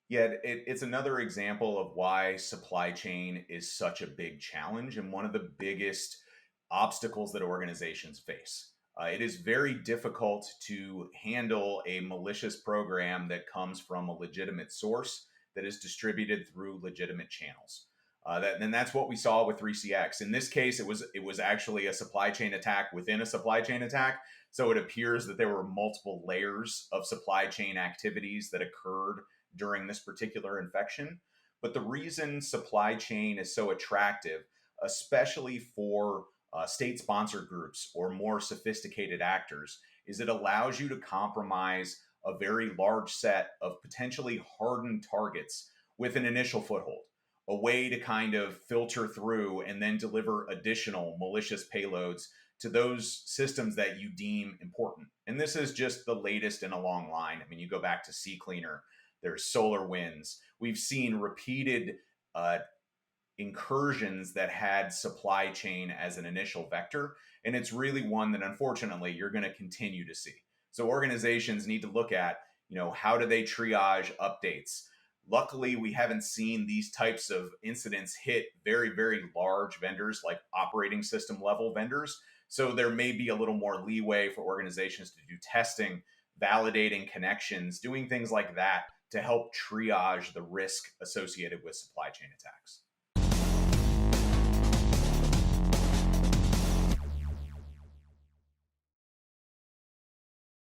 Yeah, it's another example of why supply chain is such a big challenge and one of the biggest obstacles that organizations face. It is very difficult to handle a malicious program that comes from a legitimate source that is distributed through legitimate channels. And that's what we saw with 3CX. In this case, it was actually a supply chain attack within a supply chain attack. So it appears that there were multiple layers of supply chain activities that occurred during this particular infection. But the reason supply chain is so attractive, especially for state sponsored groups or more sophisticated actors, is it allows you to compromise a very large set of potentially hardened targets with an initial foothold, a way to kind of filter through and then deliver additional malicious payloads to those systems that you deem important. And this is just the latest in a long line. I mean, you go back to CCleaner, there's solar winds. We've seen repeated uh, incursions that had supply chain as an initial vector. And it's really one that unfortunately you're going to continue to see. So organizations need to look at, how do they triage updates? Luckily, we haven't seen these types of incidents hit very, very large vendors like operating system level vendors. So there may be a little more leeway for organizations to do testing, validating connections, doing things like that to help triage the risk associated with supply chain attacks.